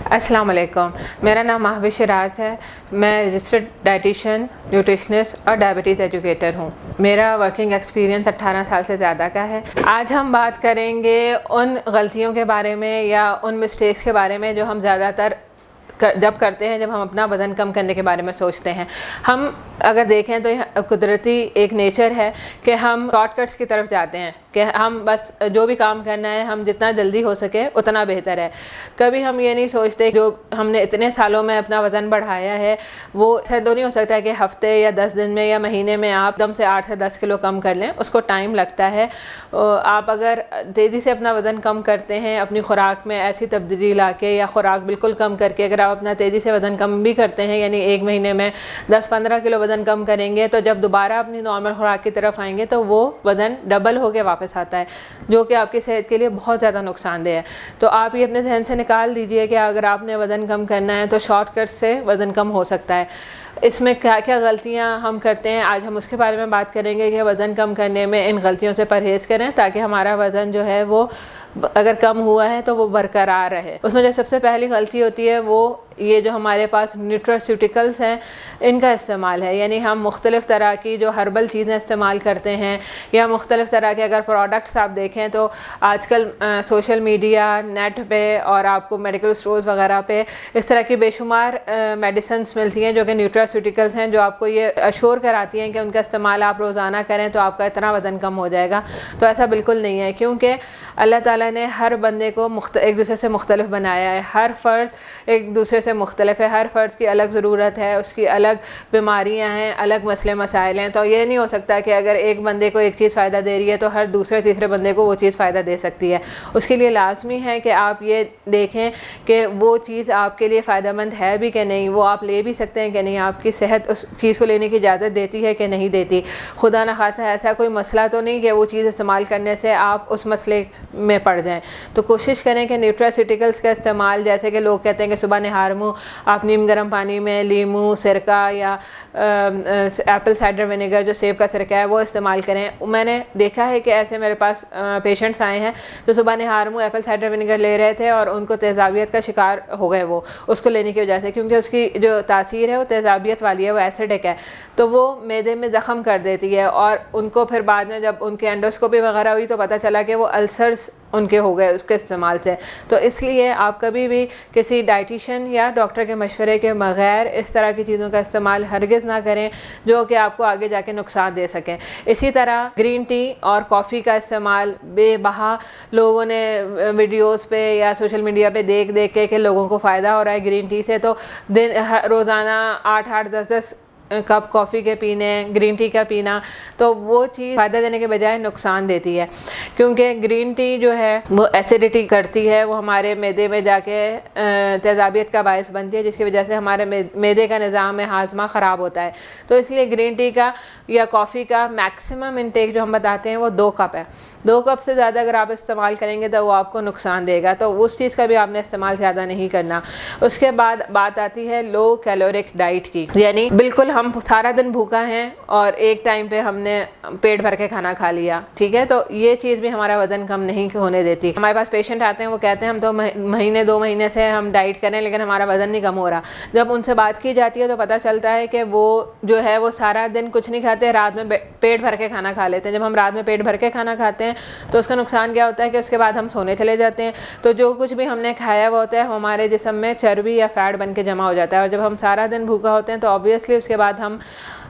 السلام علیکم، میرا نام محوش شراز ہے. میں رجسٹرڈ ڈائٹیشین، نیوٹریشنسٹ اور ڈائبٹیز ایجوکیٹر ہوں. میرا ورکنگ ایکسپیرینس 18 سال سے زیادہ کا ہے. آج ہم بات کریں گے ان غلطیوں کے بارے میں یا ان مسٹیکس کے بارے میں جو ہم زیادہ تر جب کرتے ہیں جب ہم اپنا وزن کم کرنے کے بارے میں سوچتے ہیں. ہم اگر دیکھیں تو یہ قدرتی ایک نیچر ہے کہ ہم شارٹ کٹس کی طرف جاتے ہیں کہ ہم بس جو بھی کام کرنا ہے ہم جتنا جلدی ہو سکے اتنا بہتر ہے. کبھی ہم یہ نہیں سوچتے جو ہم نے اتنے سالوں میں اپنا وزن بڑھایا ہے وہ ایسا تو نہیں ہو سکتا کہ ہفتے یا 10 دن میں یا مہینے میں آپ دم سے 8 سے 10 کلو کم کر لیں. اس کو ٹائم لگتا ہے. آپ اگر تیزی سے اپنا وزن کم کرتے ہیں اپنی خوراک میں ایسی تبدیلی لا کے یا خوراک بالکل کم کر کے اگر آپ اپنا تیزی سے وزن کم بھی کرتے ہیں یعنی ایک مہینے میں 10-15 کلو وزن کم کریں گے تو جب دوبارہ اپنی نارمل خوراک کی طرف آئیں گے تو وہ وزن ڈبل ہو کے واپس آتا ہے جو کہ آپ کی صحت کے لیے بہت زیادہ نقصان دہ ہے. تو آپ یہ اپنے ذہن سے نکال دیجئے کہ اگر آپ نے وزن کم کرنا ہے تو شارٹ کٹ سے وزن کم ہو سکتا ہے. اس میں کیا کیا غلطیاں ہم کرتے ہیں آج ہم اس کے بارے میں بات کریں گے کہ وزن کم کرنے میں ان غلطیوں سے پرہیز کریں تاکہ ہمارا وزن جو ہے وہ اگر کم ہوا ہے تو وہ برقرار رہے. اس میں جو سب سے پہلی غلطی ہوتی ہے وہ یہ جو ہمارے پاس نیوٹراسیوٹیکلز ہیں ان کا استعمال ہے. یعنی ہم مختلف طرح کی جو ہربل چیزیں استعمال کرتے ہیں یا مختلف طرح کے اگر پروڈکٹس آپ دیکھیں تو آج کل سوشل میڈیا نیٹ پہ اور آپ کو میڈیکل اسٹورز وغیرہ پہ اس طرح کی بے شمار میڈیسنس ملتی ہیں جو کہ نیوٹراسیوٹیکلز ہیں جو آپ کو یہ اشور کراتی ہیں کہ ان کا استعمال آپ روزانہ کریں تو آپ کا اتنا وزن کم ہو جائے گا. تو ایسا بالکل نہیں ہے کیونکہ اللہ تعالیٰ نے ہر بندے کو ایک دوسرے سے مختلف بنایا ہے. ہر فرد ایک دوسرے سے مختلف ہے. ہر فرد کی الگ ضرورت ہے, اس کی الگ بیماریاں ہیں, الگ مسئلے مسائل ہیں. تو یہ نہیں ہو سکتا کہ اگر ایک بندے کو ایک چیز فائدہ دے رہی ہے تو ہر دوسرے تیسرے بندے کو وہ چیز فائدہ دے سکتی ہے. اس کے لیے لازمی ہے کہ آپ یہ دیکھیں کہ وہ چیز آپ کے لیے فائدہ مند ہے بھی کہ نہیں, وہ آپ لے بھی سکتے ہیں کہ نہیں, آپ کی صحت اس چیز کو لینے کی اجازت دیتی ہے کہ نہیں دیتی. خدا نخواستہ ایسا کوئی مسئلہ تو نہیں کہ وہ چیز استعمال کرنے سے آپ اس مسئلے میں پڑ جائیں. تو کوشش کریں کہ نیوٹراسیوٹیکلز کا استعمال جیسے کہ لوگ کہتے ہیں کہ صبح نہار منہ آپ نیم گرم پانی میں لیمو سرکہ یا ایپل سائڈر ونیگر جو سیب کا سرکہ ہے وہ استعمال کریں. میں نے دیکھا ہے کہ ایسے میرے پاس پیشنٹس آئے ہیں جو صبح نہار منہ ایپل سائڈر ونیگر لے رہے تھے اور ان کو تیزابیت کا شکار ہو گئے وہ اس کو لینے کی وجہ سے, کیونکہ اس کی جو تاثیر ہے وہ تیزابیت والی ہے, وہ ایسیڈک ہے تو وہ معدے میں زخم کر دیتی ہے. اور ان کو پھر بعد میں جب ان کے انڈوسکوپی وغیرہ ہوئی تو پتہ چلا کہ وہ السرز ان کے ہو گئے اس کے استعمال سے. تو اس لیے آپ کبھی بھی کسی ڈائٹیشین یا ڈاکٹر کے مشورے کے بغیر اس طرح کی چیزوں کا استعمال ہرگز نہ کریں جو کہ آپ کو آگے جا کے نقصان دے سکیں. اسی طرح گرین ٹی اور کافی کا استعمال بے بہا لوگوں نے ویڈیوز پہ یا سوشل میڈیا پہ دیکھ کے کہ لوگوں کو فائدہ ہو رہا ہے گرین ٹی سے, تو روزانہ 8-8 10-10 کپ کافی کے پینے, گرین ٹی کا پینا, تو وہ چیز فائدہ دینے کے بجائے نقصان دیتی ہے. کیونکہ گرین ٹی جو ہے وہ ایسیڈیٹی کرتی ہے, وہ ہمارے معدے میں جا کے تیزابیت کا باعث بنتی ہے جس کی وجہ سے ہمارے معدے کا نظام ہاضمہ خراب ہوتا ہے. تو اس لیے گرین ٹی کا یا کافی کا میکسیمم انٹیک جو ہم بتاتے ہیں وہ 2 کپ ہے. 2 کپ سے زیادہ اگر آپ استعمال کریں گے تو وہ آپ کو نقصان دے گا, تو اس چیز کا بھی آپ نے استعمال زیادہ نہیں کرنا. اس کے بعد بات آتی ہے لو کیلورک ڈائٹ کی, یعنی بالکل ہم سارا دن بھوکا ہیں اور ایک ٹائم پہ ہم نے پیٹ بھر کے کھانا کھا لیا, ٹھیک ہے, تو یہ چیز بھی ہمارا وزن کم نہیں ہونے دیتی. ہمارے پاس پیشنٹ آتے ہیں وہ کہتے ہیں ہم تو مہینے 2 مہینے سے ہم ڈائٹ کریں لیکن ہمارا وزن نہیں کم ہو رہا. جب ان سے بات کی جاتی ہے تو پتہ چلتا ہے کہ وہ جو ہے وہ سارا دن کچھ نہیں کھاتے, رات میں پیٹ بھر کے کھانا کھا لیتے ہیں. جب ہم رات میں پیٹ بھر کے کھانا کھاتے ہیں تو اس کا نقصان کیا ہوتا ہے کہ اس کے بعد ہم سونے چلے جاتے ہیں, تو جو کچھ بھی ہم نے کھایا وہ ہوتا ہے ہمارے جسم میں چربی یا فیٹ بن کے جمع ہو جاتا ہے. اور جب ہم سارا دن بھوکا ہوتے ہیں تو آبویسلی اس کے بعد ہم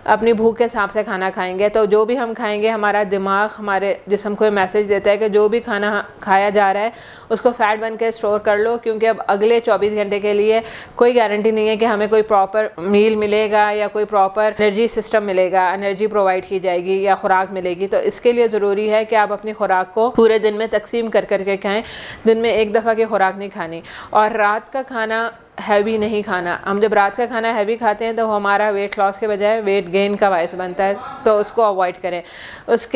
اپنی بھوک کے حساب سے کھانا کھائیں گے. تو جو بھی ہم کھائیں گے ہمارا دماغ ہمارے جسم کو میسج دیتا ہے کہ جو بھی کھانا کھایا جا رہا ہے اس کو فیٹ بن کے اسٹور کر لو, کیونکہ اب اگلے 24 گھنٹے کے لیے کوئی گارنٹی نہیں ہے کہ ہمیں کوئی پراپر میل ملے گا یا کوئی پراپر انرجی سسٹم ملے گا, انرجی پرووائڈ کی جائے گی یا خوراک ملے گی. تو اس کے لیے ضروری ہے کہ آپ اپنی خوراک کو پورے دن میں تقسیم کر کے کھائیں. دن میں 1 دفعہ کی خوراک نہیں کھانی, اور رات کا کھانا ہیوی نہیں کھانا. ہم جب رات کا کھانا ہیوی کھاتے ہیں تو ہمارا ویٹ لاس کے بجائے ویٹ گین کا باعث بنتا ہے, تو اس کو اوائڈ کریں. اس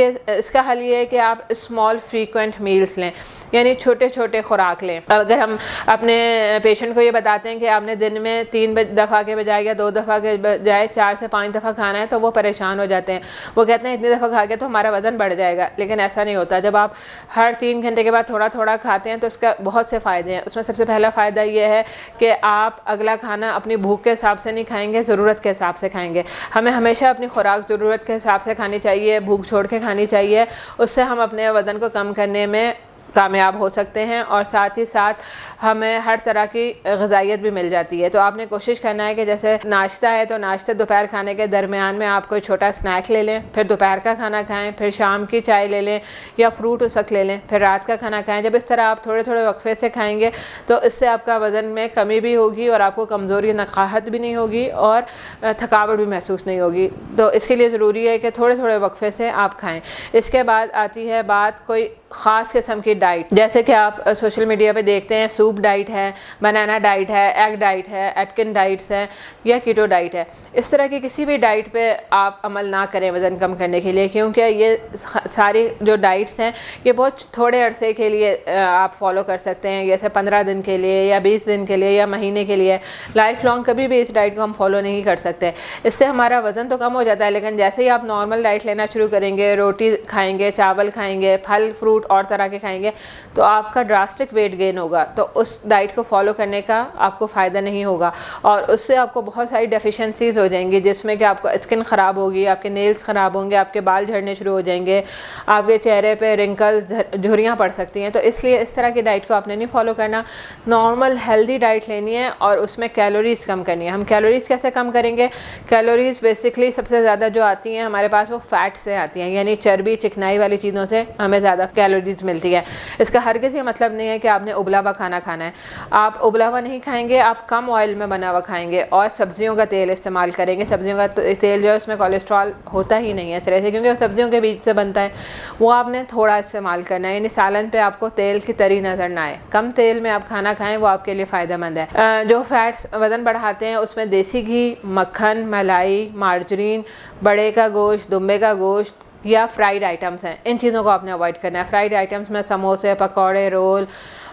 کا حل یہ ہے کہ آپ اسمال فریکوینٹ میلز لیں, یعنی چھوٹے چھوٹے خوراک لیں. اگر ہم اپنے پیشنٹ کو یہ بتاتے ہیں کہ آپ نے دن میں 3 دفعہ کے بجائے یا 2 دفعہ کے بجائے 4 سے 5 دفعہ کھانا ہے, تو وہ پریشان ہو جاتے ہیں. وہ کہتے ہیں اتنی دفعہ کھا کے تو ہمارا وزن بڑھ جائے گا, لیکن ایسا نہیں ہوتا. جب آپ ہر 3 گھنٹے کے بعد تھوڑا تھوڑا کھاتے ہیں تو اس کا بہت سے فائدے ہیں. اس میں سب سے پہلا فائدہ یہ ہے کہ آپ اگلا کھانا اپنی بھوک کے حساب سے نہیں کھائیں گے, ضرورت کے حساب سے کھائیں گے. ہمیں ہمیشہ اپنی خوراک ضرورت کے حساب سے کھانی چاہیے, بھوک چھوڑ کے کھانی چاہیے. اس سے ہم اپنے وزن کو کم کرنے میں کامیاب ہو سکتے ہیں, اور ساتھ ہی ساتھ ہمیں ہر طرح کی غذائیت بھی مل جاتی ہے. تو آپ نے کوشش کرنا ہے کہ جیسے ناشتہ ہے تو ناشتہ دوپہر کھانے کے درمیان میں آپ کوئی چھوٹا اسنیک لے لیں, پھر دوپہر کا کھانا کھائیں, پھر شام کی چائے لے لیں یا فروٹ اس وقت لے لیں, پھر رات کا کھانا کھائیں. جب اس طرح آپ تھوڑے تھوڑے وقفے سے کھائیں گے تو اس سے آپ کا وزن میں کمی بھی ہوگی, اور آپ کو کمزوری نقاہت بھی نہیں ہوگی, اور تھکاوٹ بھی محسوس نہیں ہوگی. تو اس کے لیے ضروری ہے کہ تھوڑے تھوڑے وقفے سے آپ کھائیں. اس کے بعد آتی ہے بات کوئی خاص قسم کی ڈائٹ, جیسے کہ آپ سوشل میڈیا پہ دیکھتے ہیں سوپ ڈائٹ ہے, بنانا ڈائٹ ہے, ایگ ڈائٹ ہے, ایٹکن ڈائٹس ہے یا کیٹو ڈائٹ ہے. اس طرح کی کسی بھی ڈائٹ پہ آپ عمل نہ کریں وزن کم کرنے کے لیے, کیونکہ یہ ساری جو ڈائٹس ہیں یہ بہت تھوڑے عرصے کے لیے آپ فالو کر سکتے ہیں, جیسے 15 دن کے لیے یا 20 دن کے لیے یا مہینے کے لیے. لائف لانگ کبھی بھی اس ڈائٹ کو ہم فالو نہیں کر سکتے. اس سے ہمارا وزن تو کم ہو جاتا ہے, لیکن جیسے ہی آپ نارمل ڈائٹ لینا شروع کریں گے, روٹی کھائیں گے, چاول کھائیں گے, پھل فروٹ اور طرح کے کھائیں گے, تو آپ کا ڈراسٹک ویٹ گین ہوگا. تو اس ڈائٹ کو فالو کرنے کا آپ کو فائدہ نہیں ہوگا, اور اس سے آپ کو بہت ساری ڈیفیشنسیز ہو جائیں گی, جس میں کہ آپ کا اسکن خراب ہوگی, آپ کے نیلز خراب ہوں گے, آپ کے بال جھڑنے شروع ہو جائیں گے, آپ کے چہرے پہ رنکلز جھریاں پڑ سکتی ہیں. تو اس لیے اس طرح کی ڈائٹ کو آپ نے نہیں فالو کرنا. نارمل ہیلدی ڈائٹ لینی ہے, اور اس میں کیلوریز کم کرنی ہے. ہم کیلوریز کیسے کم کریں گے؟ کیلوریز بیسکلی سب سے زیادہ جو آتی ہیں ہمارے پاس وہ فیٹ سے آتی ہیں, یعنی چربی چکنائی والی چیزوں سے ہمیں زیادہ کیلوریز ملتی ہے. اس کا ہرگز یہ مطلب نہیں ہے کہ آپ نے ابلا ہوا کھانا کھانا ہے. آپ ابلا ہوا نہیں کھائیں گے, آپ کم آئل میں بنا ہوا کھائیں گے, اور سبزیوں کا تیل استعمال کریں گے. سبزیوں کا تیل جو ہے اس میں کولیسٹرول ہوتا ہی نہیں ہے سرے سے, کیونکہ وہ سبزیوں کے بیج سے بنتا ہے. وہ آپ نے تھوڑا استعمال کرنا ہے, یعنی سالن پہ آپ کو تیل کی تری نظر نہ آئے. کم تیل میں آپ کھانا کھائیں, وہ آپ کے لیے فائدہ مند ہے. جو فیٹس وزن بڑھاتے ہیں اس میں دیسی گھی, مکھن, ملائی, مارجرین, بڑے کا گوشت, دمبے کا گوشت یا فرائیڈ آئٹمس ہیں. ان چیزوں کو آپ نے اوائڈ کرنا ہے. فرائیڈ آئٹمس میں سموسے, پکوڑے, رول,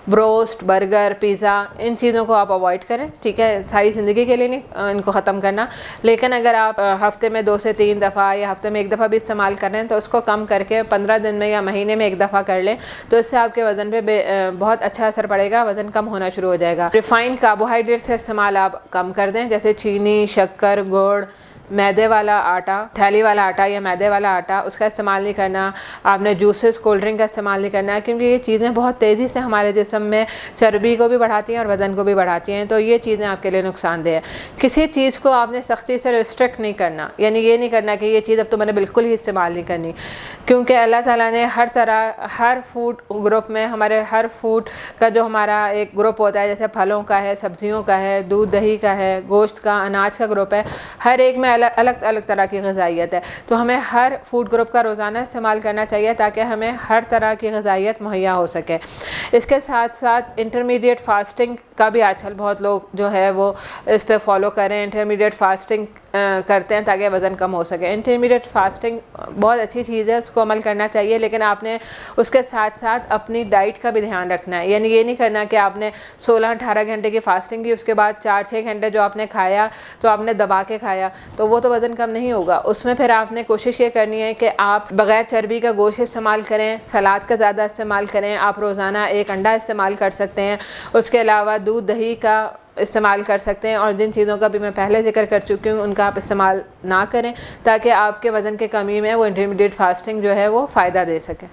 بروسٹ, برگر, پیزا, ان چیزوں کو آپ اوائڈ کریں. ٹھیک ہے, ساری زندگی کے لیے نہیں ان کو ختم کرنا, لیکن اگر آپ ہفتے میں 2 سے 3 دفعہ یا ہفتے میں 1 دفعہ بھی استعمال کر رہے ہیں تو اس کو کم کر کے 15 دن میں یا مہینے میں 1 دفعہ کر لیں, تو اس سے آپ کے وزن پہ بہت اچھا اثر پڑے گا, وزن کم ہونا شروع ہو جائے گا. ریفائنڈ کاربوہائیڈریٹس کا استعمال آپ کم کر دیں, جیسے چینی, شکر, گڑ, میدے والا آٹا, تھیلی والا آٹا یا میدے والا آٹا, اس کا استعمال نہیں کرنا. آپ نے جوسز, کولڈ ڈرنک کا استعمال نہیں کرنا ہے, کیونکہ یہ چیزیں بہت تیزی سے ہمارے جسم میں چربی کو بھی بڑھاتی ہیں اور وزن کو بھی بڑھاتی ہیں. تو یہ چیزیں آپ کے لیے نقصان دہ ہے. کسی چیز کو آپ نے سختی سے ریسٹرکٹ نہیں کرنا, یعنی یہ نہیں کرنا کہ یہ چیز اب تو میں نے بالکل ہی استعمال نہیں کرنی, کیونکہ اللہ تعالیٰ نے ہر طرح, ہر فوڈ گروپ میں, ہمارے ہر فوڈ کا جو ہمارا ایک گروپ ہوتا ہے, جیسے پھلوں کا ہے, سبزیوں کا ہے, دودھ دہی کا ہے, گوشت کا, اناج کا گروپ ہے, ہر ایک میں الگ الگ طرح کی غذائیت ہے. تو ہمیں ہر فوڈ گروپ کا روزانہ استعمال کرنا چاہیے تاکہ ہمیں ہر طرح کی غذائیت مہیا ہو سکے. اس کے ساتھ ساتھ انٹرمیڈیٹ فاسٹنگ کا بھی آج کل بہت لوگ جو ہے وہ اس پہ فالو کر رہے ہیں. انٹرمیڈیٹ فاسٹنگ کرتے ہیں تاکہ وزن کم ہو سکے. انٹرمیڈیٹ فاسٹنگ بہت اچھی چیز ہے, اس کو عمل کرنا چاہیے, لیکن آپ نے اس کے ساتھ ساتھ اپنی ڈائٹ کا بھی دھیان رکھنا ہے. یعنی یہ نہیں کرنا کہ آپ نے 16-18 گھنٹے کی فاسٹنگ کی, اس کے بعد 4-6 گھنٹے جو آپ نے کھایا تو آپ نے دبا کے کھایا, تو وہ تو وزن کم نہیں ہوگا. اس میں پھر آپ نے کوشش یہ کرنی ہے کہ آپ بغیر چربی کا گوشت استعمال کریں, سلاد کا زیادہ استعمال کریں. آپ روزانہ 1 انڈا استعمال کر سکتے ہیں. اس کے علاوہ دودھ دہی کا استعمال کر سکتے ہیں, اور جن چیزوں کا بھی میں پہلے ذکر کر چکی ہوں ان کا آپ استعمال نہ کریں, تاکہ آپ کے وزن کے کمی میں وہ انٹرمیڈیٹ فاسٹنگ جو ہے وہ فائدہ دے سکے.